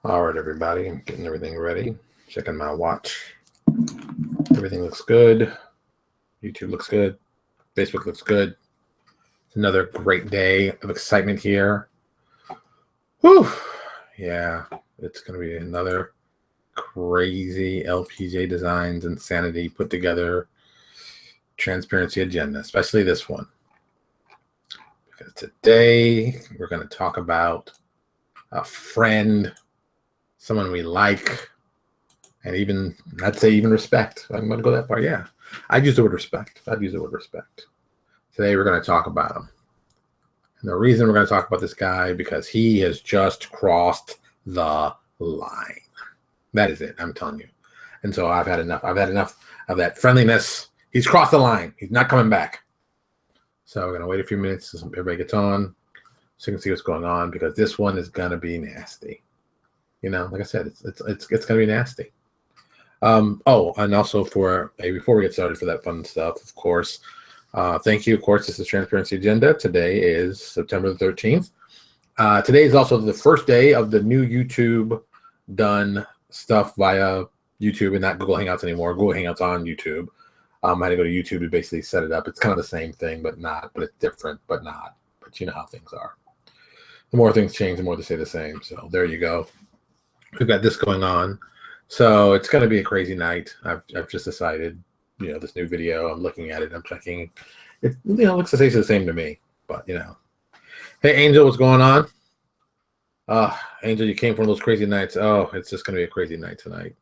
All right, everybody, I'm getting everything ready. Checking my watch. Everything looks good. YouTube looks good. Facebook looks good. It's another great day of excitement here. Whew. Yeah, it's going to be another crazy LPJ Designs insanity put together transparency agenda, especially this one. Because today we're going to talk about a friend, someone we like, and even, I'd say even respect. I'm going to go that far. Yeah, I'd use the word respect. Today we're going to talk about him. And the reason we're going to talk about this guy, because he has just crossed the line. That is it. I'm telling you. And so I've had enough. I've had enough of that friendliness. He's crossed the line. He's not coming back. So we're going to wait a few minutes so everybody gets on so you can see what's going on, because this one is going to be nasty. You know, like I said, it's going to be nasty. Oh, and also before we get started for that fun stuff, of course, thank you. Of course, this is Transparency Agenda. Today is September the 13th. Today is also the first day of the new YouTube done stuff via YouTube and not Google Hangouts anymore. Google Hangouts on YouTube. I had to go to YouTube to basically set it up. It's kind of the same thing, but it's different, but not. But you know how things are. The more things change, the more they stay the same. So there you go. We've got this going on. So it's going to be a crazy night. I've just decided, this new video, I'm looking at it, I'm checking. It, looks the same to me, but, Hey, Angel, what's going on? Angel, you came from those crazy nights. Oh, it's just going to be a crazy night tonight,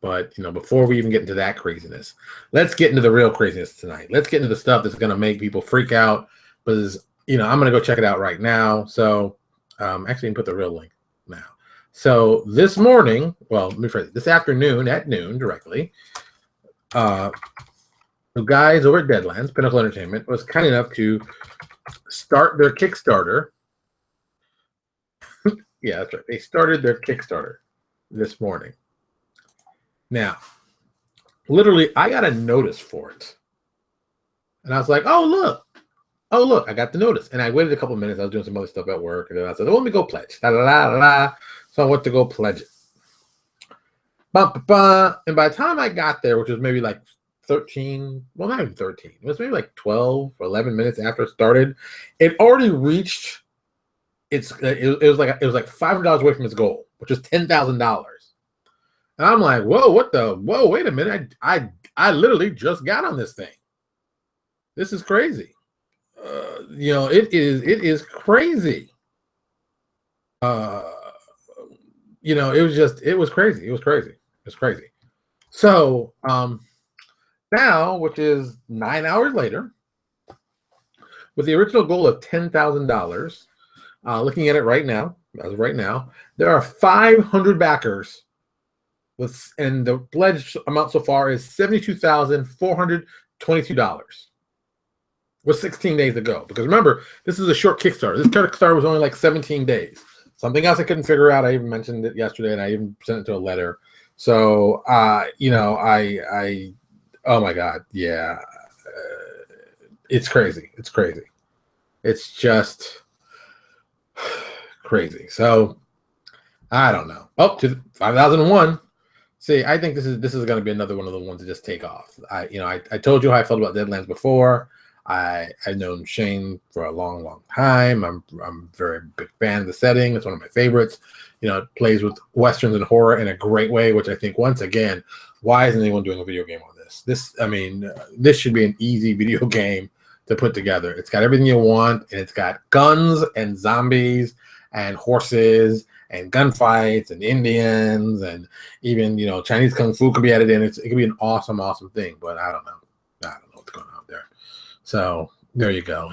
But, before we even get into that craziness, let's get into the real craziness tonight. Let's get into the stuff that's going to make people freak out, because, I'm going to go check it out right now. So actually, I can put the real link now. So this morning, well, let me phrase it, this afternoon at noon directly, the guys over at Deadlands, Pinnacle Entertainment, was kind enough to start their Kickstarter. Yeah, that's right. They started their Kickstarter this morning. Now, literally, I got a notice for it. And I was like, oh, look, I got the notice. And I waited a couple of minutes. I was doing some other stuff at work. And then I said, let me go pledge. La, la, la, la. So I went to go pledge it. And by the time I got there, which was maybe like 13, well, not even 13, it was maybe like 12 or 11 minutes after it started, it already reached it was like $500 away from its goal, which was $10,000. And I'm like, whoa, wait a minute. I literally just got on this thing. This is crazy. It is crazy. It was crazy. It was crazy. So, now, which is 9 hours later, with the original goal of $10,000, looking at it right now, as of right now, there are 500 backers, and the pledge amount so far is $72,422. With 16 days to go. Because remember, this is a short Kickstarter. This Kickstarter was only like 17 days. Something else I couldn't figure out. I even mentioned it yesterday, and I even sent it to a letter. So, oh my God, yeah, it's crazy. It's crazy. It's just crazy. So, I don't know. Up to 5,001. See, I think this is going to be another one of the ones to just take off. I told you how I felt about Deadlands before. I've known Shane for a long time. I'm a very big fan of the setting. It's one of my favorites. It plays with Westerns and horror in a great way, which I think, once again, why isn't anyone doing a video game on this? This should be an easy video game to put together. It's got everything you want, and it's got guns and zombies and horses and gunfights and Indians, and even, Chinese Kung Fu could be added in. It could be an awesome thing, but I don't know what's going on there. So there you go.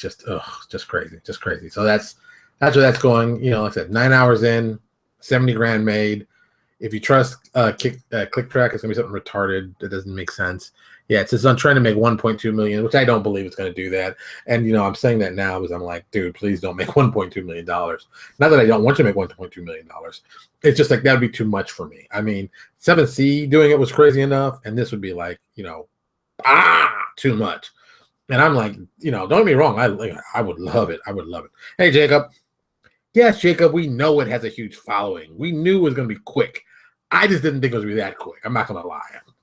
It's just crazy, just crazy. So that's where that's going. You know, like I said, 9 hours in, 70 grand made. If you trust ClickTrack, it's gonna be something retarded that doesn't make sense. Yeah, it says I'm trying to make 1.2 million, which I don't believe it's gonna do that. And you know, I'm saying that now because I'm like, dude, please don't make 1.2 million dollars. Not that I don't want you to make 1.2 million dollars. It's just like that would be too much for me. I mean, 7C doing it was crazy enough, and this would be like, you know, too much. And I'm like, you know, don't get me wrong, I would love it. I would love it. Hey, Jacob. Yes, Jacob, we know it has a huge following. We knew it was going to be quick. I just didn't think it was going to be that quick. I'm not going to lie.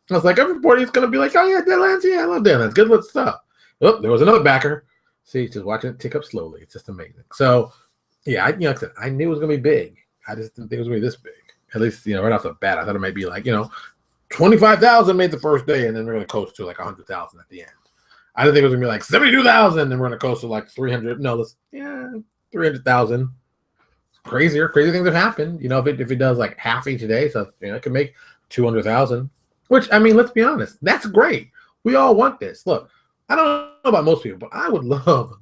I was like, everybody's going to be like, oh, yeah, Deadlands. Yeah, I love Deadlands. Good with stuff. Oh, there was another backer. See, just watching it tick up slowly. It's just amazing. So, yeah, you know, like I said, I knew it was going to be big. I just didn't think it was going to be this big. At least, you know, right off the bat, I thought it might be like, you know, 25,000 made the first day, and then we're going to coast to like 100,000 at the end. I didn't think it was going to be like 72,000, and we're going to coast to like 300. No, 300,000. Crazy things have happened. You know, if it does like half each day, so you know, it can make 200,000. Which, I mean, let's be honest, that's great. We all want this. Look, I don't know about most people, but I would love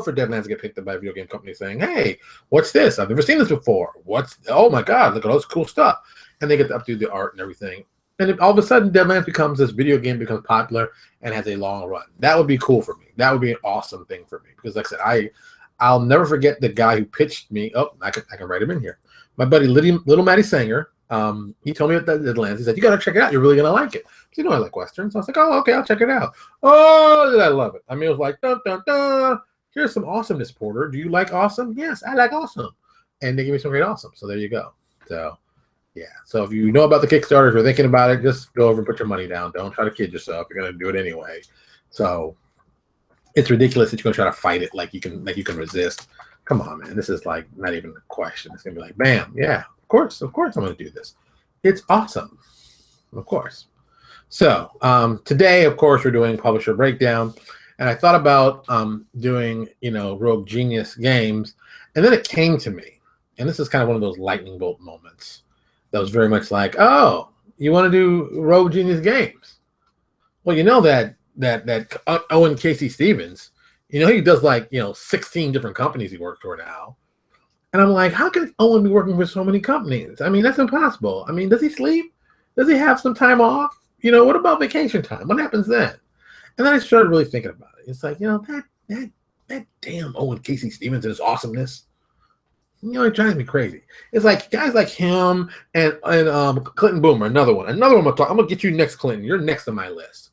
for Deadlands to get picked up by a video game company saying, "Hey, what's this? I've never seen this before. Oh my God, look at all this cool stuff!" And they get to updo the art and everything. And if all of a sudden Deadlands becomes becomes popular and has a long run, that would be cool for me. That would be an awesome thing for me because, like I said, I'll never forget the guy who pitched me. Oh, I can write him in here. My buddy Little Matty Sanger. He told me at the Deadlands. He said, "You got to check it out. You're really gonna like it." You know, I like westerns. So I was like, "Oh, okay, I'll check it out." Oh, did I love it? I mean, it was like, dun dun dun. Here's some awesomeness, Porter. Do you like awesome? Yes, I like awesome. And they give me some great awesome. So there you go. So yeah. So if you know about the Kickstarter, if you're thinking about it, just go over and put your money down. Don't try to kid yourself. You're gonna do it anyway. So it's ridiculous that you're gonna try to fight it like you can resist. Come on, man. This is like not even a question. It's gonna be like, bam, yeah, of course, I'm gonna do this. It's awesome, of course. So today, of course, we're doing publisher breakdown, and I thought about doing, you know, Rogue Genius games, and then it came to me, and this is kind of one of those lightning bolt moments that was very much like, oh, you want to do Rogue Genius games? Well, you know that Owen Casey Stevens, you know, he does like, you know, 16 different companies he works for now. And I'm like, how can Owen be working for so many companies? I mean, that's impossible. I mean, does he sleep? Does he have some time off? You know, what about vacation time? What happens then? And then I started really thinking about it. It's like, you know, that damn Owen Casey Stevens and his awesomeness, you know, it drives me crazy. It's like guys like him and Clinton Boomer, another one I'm gonna get you next, Clinton. You're next on my list.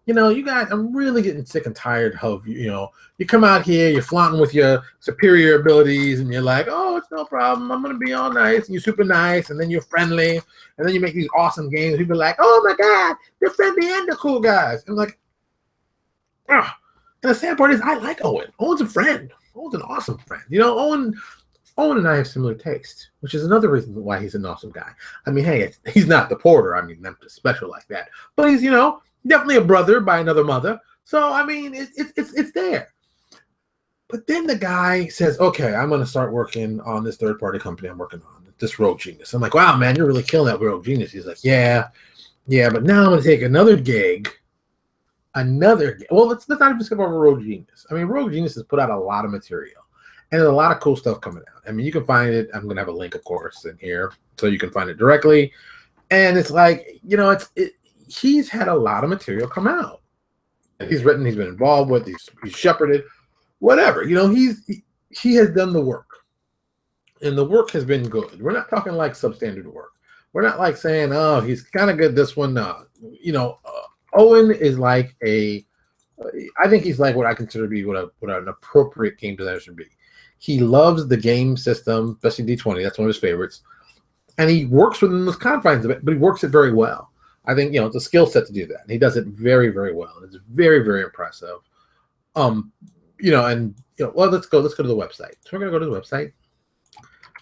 You know, you guys, I'm really getting sick and tired of, you know, you come out here, you're flaunting with your superior abilities, and you're like, oh, it's no problem. I'm going to be all nice. And you're super nice, and then you're friendly, and then you make these awesome games. People are like, oh, my God, they're friendly and they're cool guys. And I'm like, ah. And the sad part is I like Owen. Owen's a friend. Owen's an awesome friend. You know, Owen and I have similar tastes, which is another reason why he's an awesome guy. I mean, hey, he's not the Porter. I mean, not just special like that. But he's, you know, definitely a brother by another mother. So, I mean, it's there. But then the guy says, okay, I'm going to start working on this third-party company I'm working on, this Rogue Genius. I'm like, wow, man, you're really killing that Rogue Genius. He's like, yeah, but now I'm going to take another gig. Well, let's not even skip over Rogue Genius. I mean, Rogue Genius has put out a lot of material. And there's a lot of cool stuff coming out. I mean, you can find it. I'm going to have a link, of course, in here so you can find it directly. And it's like, you know, he's had a lot of material come out. He's written, he's been involved with, he's shepherded, whatever. You know, he has done the work. And the work has been good. We're not talking like substandard work. We're not like saying, oh, he's kind of good this one. You know, Owen is like I think he's like what I consider to be what an appropriate game designer should be. He loves the game system, especially D20. That's one of his favorites. And he works within the confines of it, but he works it very well. I think, you know, it's a skill set to do that. And he does it very, very well. And it's very, very impressive. You know, and, you know, well, let's go to the website. So we're going to go to the website.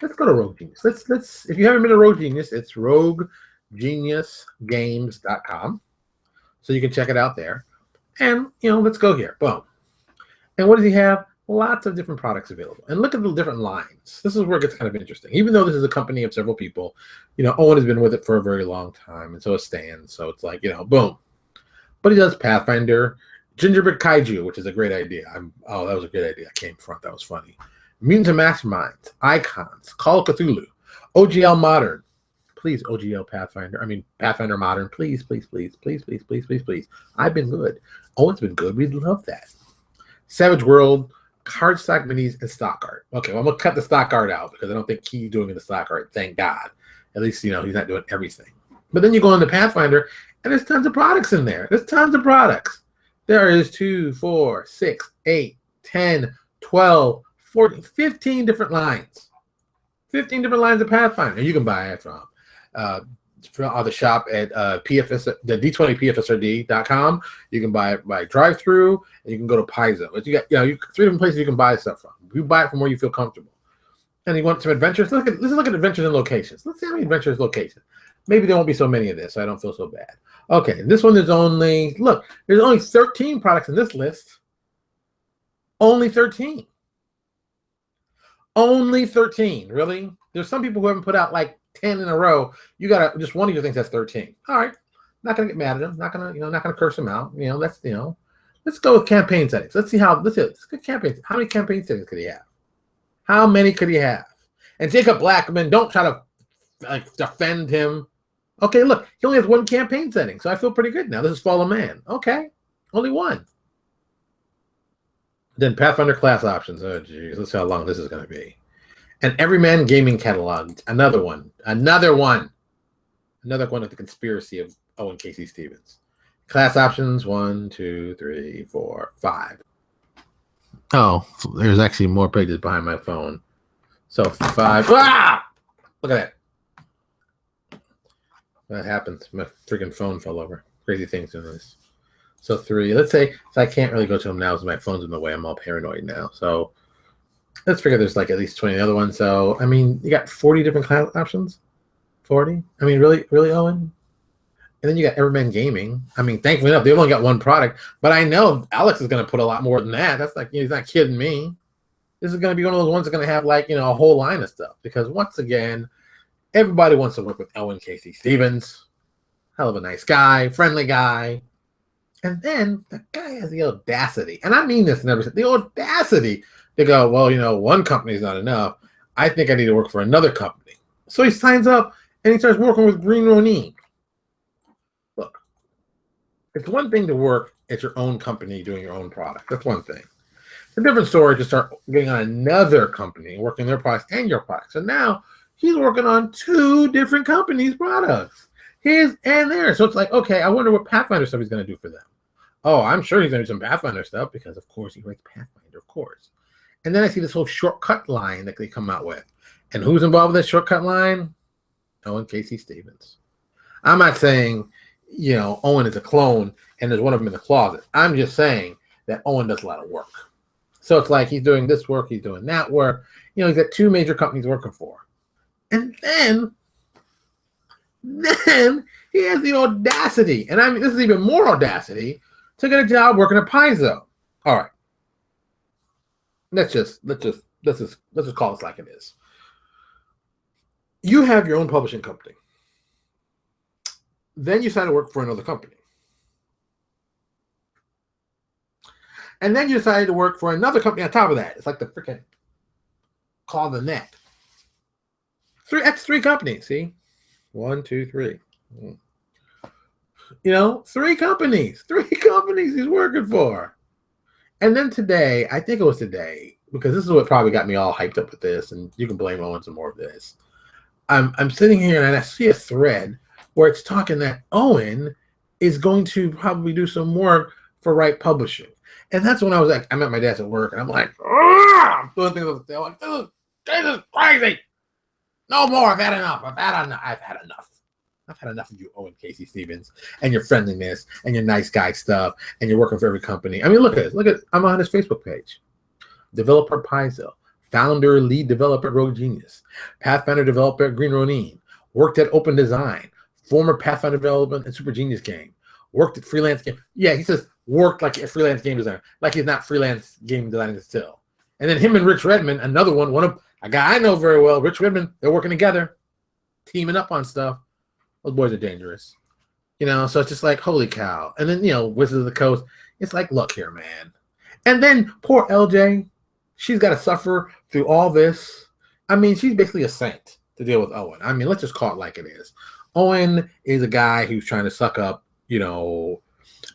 Let's go to Rogue Genius. Let's if you haven't been to Rogue Genius, it's roguegeniusgames.com. So you can check it out there. And, you know, let's go here. Boom. And what does he have? Lots of different products available. And look at the different lines. This is where it gets kind of interesting. Even though this is a company of several people, you know, Owen has been with it for a very long time, and so has Stan. So it's like, you know, boom. But he does Pathfinder, Gingerbread Kaiju, which is a great idea. Oh, that was a great idea. I came front. That was funny. Mutants and Masterminds, Icons, Call of Cthulhu, OGL Modern. Please, OGL Pathfinder. I mean, Pathfinder Modern. Please, please, please, please, please, please, please, please. I've been good. Owen's been good. We'd love that. Savage World, cardstock minis, and stock art. Okay, well, I'm going to cut the stock art out because I don't think he's doing the stock art. Thank God. At least, he's not doing everything. But then you go into Pathfinder, and there's tons of products in there. There's tons of products. There is 2, 4, 6, 8, 10, 12, 14, 15 different lines. 15 different lines of Pathfinder. You can buy it from the shop at PFS, the D20PFSRD.com. You can buy it by drive-through, and you can go to Paizo. You got 3 different places you can buy stuff from. You buy it from where you feel comfortable. And you want some adventures? Let's look at adventures and locations. Let's see how many adventures locations. Maybe there won't be so many of this, so I don't feel so bad. Okay, this one there's only 13 products in this list. Only 13. Only 13, really? There's some people who haven't put out like 10 in a row. You got just one of your things that's 13. All right. Not gonna get mad at them, not gonna curse them out. Let's go with campaign settings. Let's get campaigns. How many campaign settings could he have? How many could he have? And Jacob Blackman, don't try to defend him. Okay, look, he only has 1 campaign setting, so I feel pretty good now. This is Fallen Man. Okay, only 1. Then Pathfinder class options. Oh, geez, let's see how long this is going to be. And Everyman Gaming Catalog. Another one of the conspiracy of Owen Casey Stevens. Class options 1, 2, 3, 4, 5. Oh, there's actually more pages behind my phone. So 5. Ah! Look at that. That happens. My freaking phone fell over. Crazy things doing this. So 3. Let's say, so I can't really go to them now because my phone's in the way. I'm all paranoid now. So let's figure there's like at least 20 other ones. So, I mean, you got 40 different class options? 40? I mean, really, Owen? And then you got Everyman Gaming. I mean, thankfully enough, they've only got 1 product. But I know Alex is going to put a lot more than that. That's like, he's not kidding me. This is going to be one of those ones that's going to have like, a whole line of stuff. Because once again, everybody wants to work with Owen Casey Stevens. Hell of a nice guy, friendly guy. And then the guy has the audacity, and I mean this in every sense, the audacity to go, well, one company is not enough. I think I need to work for another company. So he signs up and he starts working with Green Ronin. Look, it's one thing to work at your own company doing your own product. That's one thing. It's a different story to start getting on another company, working their products and your products. So now he's working on 2 different companies' products, his and theirs. So it's like, okay, I wonder what Pathfinder stuff he's going to do for them. Oh, I'm sure he's going to do some Pathfinder stuff because, of course, he writes Pathfinder, of course. And then I see this whole shortcut line that they come out with. And who's involved with that shortcut line? Owen Casey Stevens. I'm not saying, Owen is a clone and there's one of them in the closet. I'm just saying that Owen does a lot of work. So it's like he's doing this work, he's doing that work. He's got 2 major companies working for. And then he has the audacity, and I mean, this is even more audacity, to get a job working at Paizo. All right. Let's just call this like it is. You have your own publishing company. Then you decide to work for another company. And then you decided to work for another company on top of that. It's like the freaking claw of the net. That's 3 companies, see? 1, 2, 3. 3 companies. 3 companies he's working for. And then today, I think it was today, because this is what probably got me all hyped up with this, and you can blame Owen some more of this. I'm sitting here and I see a thread where it's talking that Owen is going to probably do some work for Right Publishing. And that's when I'm at my desk at work, and I'm like, I'm doing things on the tail, like, this is crazy. No more. I've had enough. I've had enough. I've had enough of you, Owen Casey Stevens, and your friendliness and your nice guy stuff, and you're working for every company. I mean, look at this. I'm on his Facebook page. Developer Paizo, founder, lead developer, Rogue Genius, Pathfinder developer at Green Ronin, worked at Open Design, former Pathfinder development and Super Genius Game, worked at freelance game. Yeah, he says worked like a freelance game designer, like he's not freelance game designing still. And then him and Rich Redmond, another one, a guy I know very well, Rich Redmond, they're working together, teaming up on stuff. Those boys are dangerous. So it's just like, holy cow. And then, Wizards of the Coast, It's like, look here, man. And then poor LJ, she's got to suffer through all this. I mean, she's basically a saint to deal with Owen. I mean, let's just call it like it is. Owen is a guy who's trying to suck up,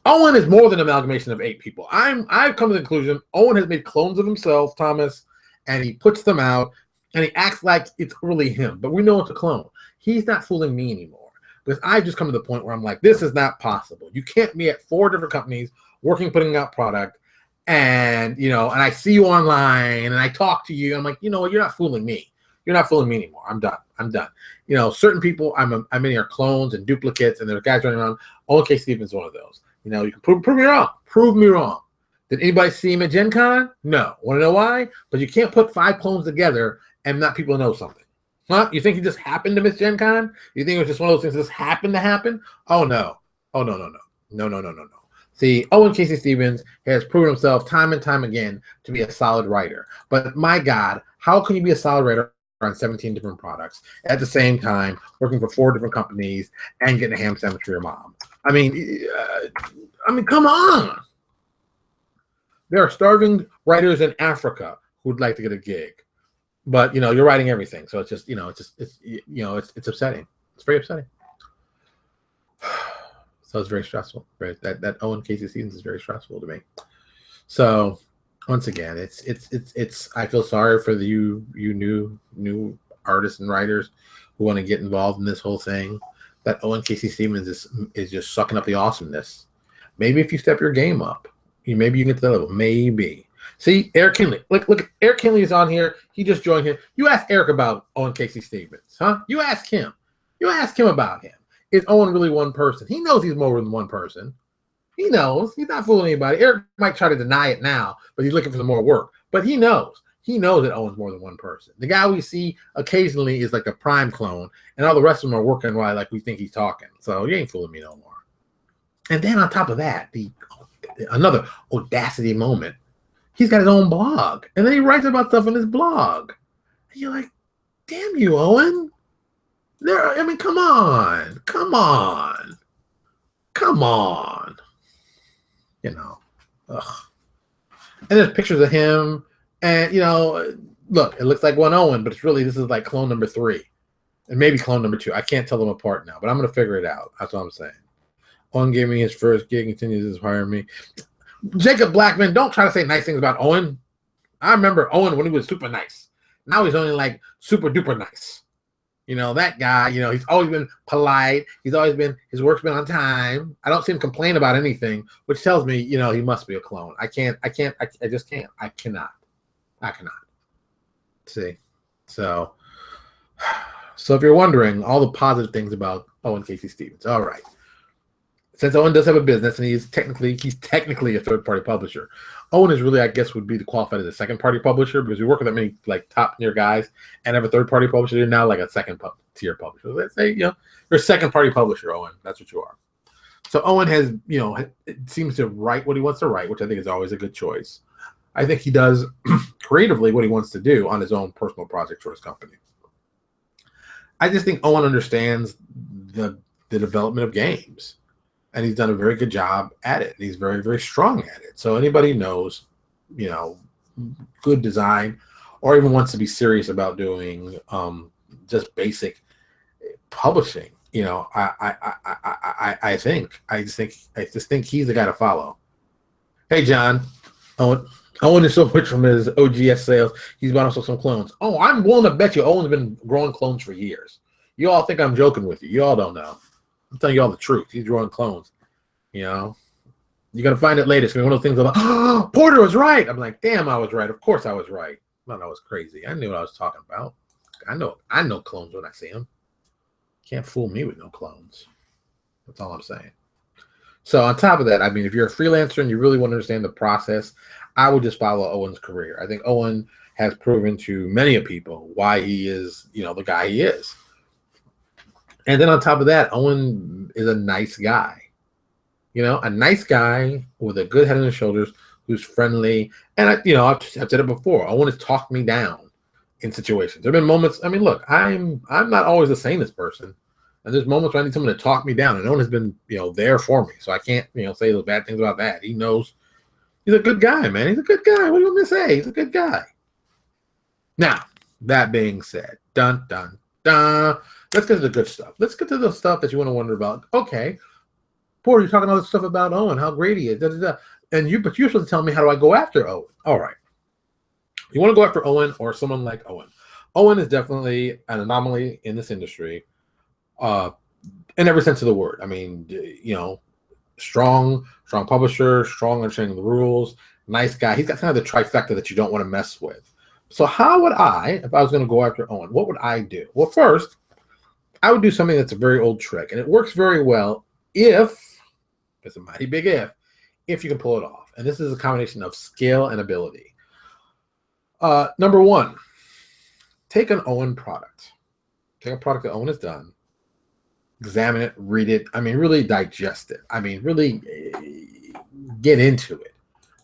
Owen is more than an amalgamation of 8 people. I've come to the conclusion Owen has made clones of himself, Thomas, and he puts them out and he acts like it's really him. But we know it's a clone. He's not fooling me anymore. Because I've just come to the point where I'm like, this is not possible. You can't be at 4 different companies working, putting out product, and and I see you online and I talk to you. I'm like, you're not fooling me. You're not fooling me anymore. I'm done. Certain people I'm in are clones and duplicates, and there's guys running around. Owen K. Stevens is one of those. You can prove me wrong. Prove me wrong. Did anybody see him at Gen Con? No. Want to know why? But you can't put 5 clones together and not people know something. Huh? You think he just happened to miss Gen Con? You think it was just one of those things that just happened to happen? Oh, no. Oh, no. No. See, Owen Casey Stevens has proven himself time and time again to be a solid writer. But my God, how can you be a solid writer on 17 different products at the same time, working for 4 different companies and getting a ham sandwich for your mom? I mean, come on. There are starving writers in Africa who'd like to get a gig. But you're writing everything, so it's just it's upsetting. It's very upsetting. So it's very stressful. Right? That Owen Casey Stevens is very stressful to me. So once again, it's I feel sorry for you new artists and writers who want to get involved in this whole thing. That Owen Casey Stevens is just sucking up the awesomeness. Maybe if you step your game up, maybe you can get to that level. Maybe. See, Eric Kinley. Look, Eric Kinley is on here. He just joined here. You ask Eric about Owen Casey Stevens, huh? You ask him. You ask him about him. Is Owen really one person? He knows he's more than one person. He knows. He's not fooling anybody. Eric might try to deny it now, but he's looking for some more work. But he knows. He knows that Owen's more than one person. The guy we see occasionally is like a prime clone, and all the rest of them are working while like we think he's talking. So you ain't fooling me no more. And then on top of that, another audacity moment. He's got his own blog, and then he writes about stuff in his blog. And you're like, damn you, Owen. Come on. Ugh. And there's pictures of him, and look, it looks like one Owen, but this is like clone number 3, and maybe clone number 2. I can't tell them apart now, but I'm gonna figure it out. That's what I'm saying. Owen gave me his first gig, continues to inspire me. Jacob Blackman, don't try to say nice things about Owen. I remember Owen when he was super nice. Now he's only like super duper nice. That guy, he's always been polite. His work's been on time. I don't see him complain about anything, which tells me, he must be a clone. I just can't. I cannot. See? So if you're wondering, all the positive things about Owen Casey Stevens. All right. Since Owen does have a business and he's technically a third-party publisher, Owen is really, I guess, would be qualified as a second-party publisher because we work with that many like top-tier guys and have a third-party publisher. You're now like a second-tier publisher. Let's say you're a second-party publisher, Owen. That's what you are. So Owen has, it seems to write what he wants to write, which I think is always a good choice. I think he does creatively what he wants to do on his own personal project for his company. I just think Owen understands the development of games. And he's done a very good job at it. He's very, very strong at it. So anybody knows, good design, or even wants to be serious about doing just basic publishing. I just think he's the guy to follow. Hey, John, Owen is so rich from his OGS sales. He's bought also some clones. Oh, I'm willing to bet you Owen's been growing clones for years. You all think I'm joking with you. You all don't know. I'm telling you all the truth. He's drawing clones. You're going to find it later. It's going to be one of those things about, oh, Porter was right. I'm like, damn, I was right. Of course I was right. No, I was crazy. I knew what I was talking about. I know clones when I see them. Can't fool me with no clones. That's all I'm saying. So on top of that, if you're a freelancer and you really want to understand the process, I would just follow Owen's career. I think Owen has proven to many people why he is, the guy he is. And then on top of that, Owen is a nice guy. A nice guy with a good head on his shoulders who's friendly. And, I've said it before. Owen has talked me down in situations. There have been moments. Look, I'm not always the sanest person. And there's moments when I need someone to talk me down, and Owen has been, there for me. So I can't, say those bad things about that. He knows he's a good guy, man. He's a good guy. What do you want me to say? He's a good guy. Now, that being said, dun, dun, dun. Let's get to the good stuff. Let's get to the stuff that you want to wonder about. Okay, poor, you're talking all this stuff about Owen, how great he is. Da, da, da. But you're supposed to tell me, how do I go after Owen? All right. You want to go after Owen or someone like Owen. Owen is definitely an anomaly in this industry, in every sense of the word. I mean, strong publisher, strong understanding of the rules, nice guy. He's got kind of the trifecta that you don't want to mess with. So how would I, if I was going to go after Owen, what would I do? Well, first, I would do something that's a very old trick, and it works very well if, it's a mighty big if you can pull it off. And this is a combination of skill and ability. Number one, take an Owen product. Take a product that Owen has done, examine it, read it. I mean, really digest it. I mean, really get into it.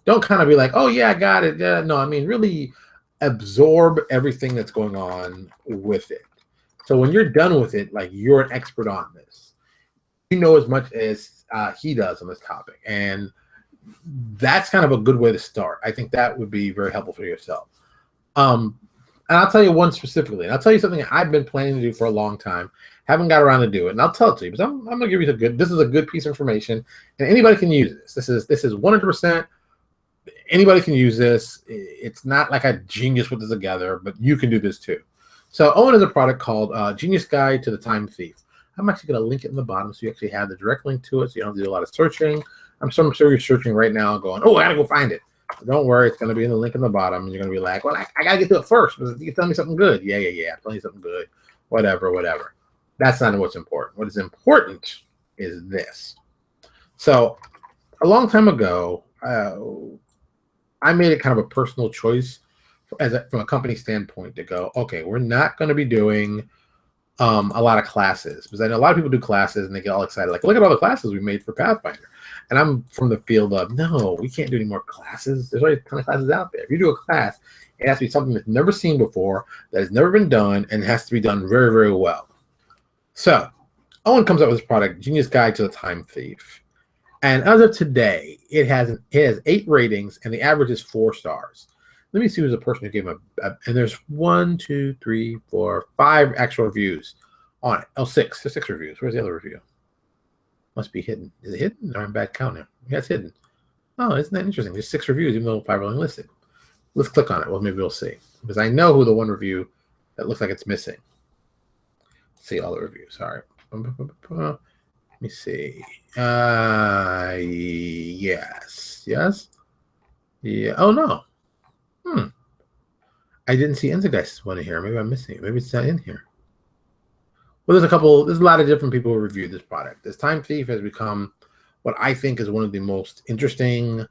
Don't kind of be like, oh, yeah, I got it. Yeah, no, I mean, really absorb everything that's going on with it. So when you're done with it, like, you're an expert on this. You know as much as he does on this topic. And that's kind of a good way to start. I think that would be very helpful for yourself. And I'll tell you one specifically. And I'll tell you something I've been planning to do for a long time. Haven't got around to do it. And I'll tell it to you. Because I'm going to give you this is a good piece of information. And anybody can use this. This is 100%. Anybody can use this. It's not like a genius put this together, but you can do this too. So Owen has a product called Genius Guide to the Time Thief. I'm actually going to link it in the bottom so you actually have the direct link to it so you don't have to do a lot of searching. I'm sure you're searching right now going, oh, I got to go find it. Don't worry, it's going to be in the link in the bottom, and you're going to be like, well, I got to get to it first. You can tell me something good. Yeah. Tell me something good. Whatever. That's not what's important. What is important is this. So a long time ago, I made it kind of a personal choice from a company standpoint to go, okay, we're not going to be doing a lot of classes, because I know a lot of people do classes and they get all excited. Like, look at all the classes we made for Pathfinder. And I'm from the field of, no, we can't do any more classes. There's already a ton of classes out there. If you do a class, it has to be something that's never seen before, that has never been done, and has to be done very, very well. So Owen comes up with this product, Genius Guide to the Time Thief. And as of today, it has 8 ratings, and the average is 4 stars. Let me see who's the person who gave him and there's 1, 2, 3, 4, 5 actual reviews on it. Oh, 6. There's 6 reviews. Where's the other review? Must be hidden. Is it hidden? Or I'm bad counting. Yeah, it's hidden. Oh, isn't that interesting? There's 6 reviews, even though 5 are only listed. Let's click on it. Well, maybe we'll see. Because I know who the one review that looks like it's missing. Let's see all the reviews. All right. Let me see. Yes. Yeah. Oh, no. I didn't see Enzegeist's one in here. Maybe I'm missing it. Maybe it's not in here. Well, there's a lot of different people who reviewed this product. This Time Thief has become what I think is one of the most interesting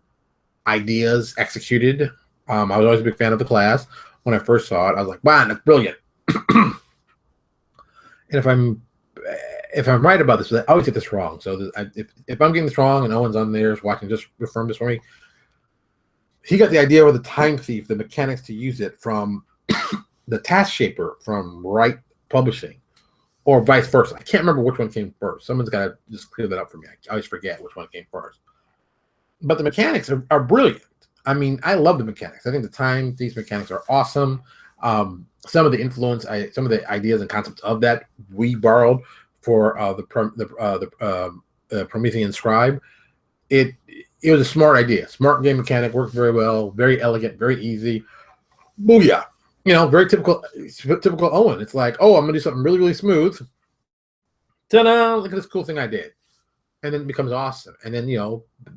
ideas executed. I was always a big fan of the class. When I first saw it, I was like, wow, that's brilliant. And if I'm right about this, I always get this wrong. So if I'm getting this wrong and Owen's on there is watching, just confirm this for me. He got the idea with the Time Thief, the mechanics to use it from the Task Shaper from Wright Publishing, or vice versa. I can't remember which one came first. Someone's got to just clear that up for me. I always forget which one came first. But the mechanics are brilliant. I mean, I love the mechanics. I think the Time Thief mechanics are awesome. Some of the influence, some of the ideas and concepts of that we borrowed for the Promethean Scribe. It was a smart idea. Smart game mechanic, worked very well, very elegant, very easy. Booyah. Very typical Owen. It's like, oh, I'm going to do something really, really smooth. Ta-da! Look at this cool thing I did. And then it becomes awesome. And then,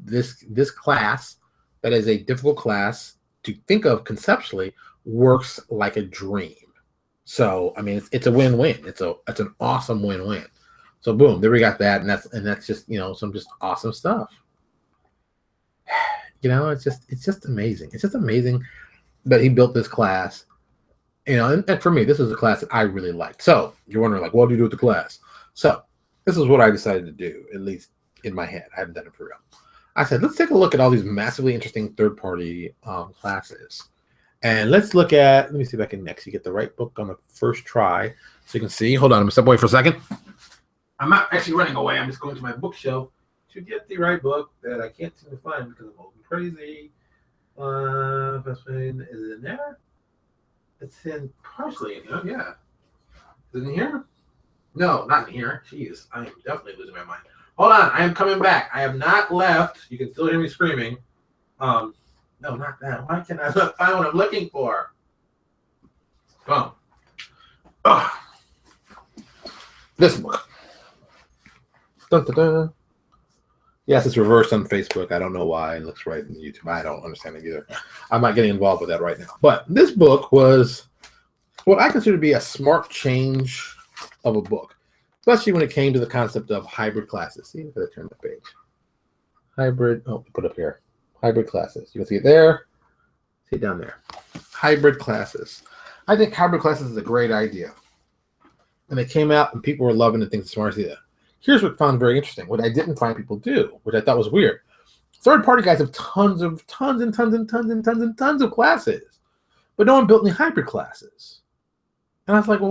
this class that is a difficult class to think of conceptually works like a dream. So, I mean, it's a win-win. It's an awesome win-win. So, boom, there we got that. And that's just, some just awesome stuff. It's just amazing. It's just amazing that he built this class. And for me, this is a class that I really liked. So you're wondering, like, what do you do with the class? So this is what I decided to do, at least in my head. I haven't done it for real. I said, let's take a look at all these massively interesting third-party classes. And let's look at, let me see if I can actually get the right book on the first try so you can see. Hold on, I'm going to step away for a second. I'm not actually running away. I'm just going to my bookshelf to get the right book that I can't seem to find because I'm old and crazy. Is it in there? It's in partially in here. Yeah. Is it in here? No, not in here. Jeez, I am definitely losing my mind. Hold on, I am coming back. I have not left. You can still hear me screaming. No, not that. Why can't I not find what I'm looking for? Boom. Ugh. This book. Dun, dun, dun. Yes, it's reversed on Facebook. I don't know why. It looks right in YouTube. I don't understand it either. I'm not getting involved with that right now. But this book was what I consider to be a smart change of a book, especially when it came to the concept of hybrid classes. See if I turn the page. Hybrid. Oh, put up here. Hybrid classes. You can see it there. See it down there. Hybrid classes. I think hybrid classes is a great idea. And they came out and people were loving it and think it's a smart idea. Here's what I found very interesting. What I didn't find people do, which I thought was weird. Third-party guys have tons of classes, but no one built any hybrid classes. And I was like, well, why?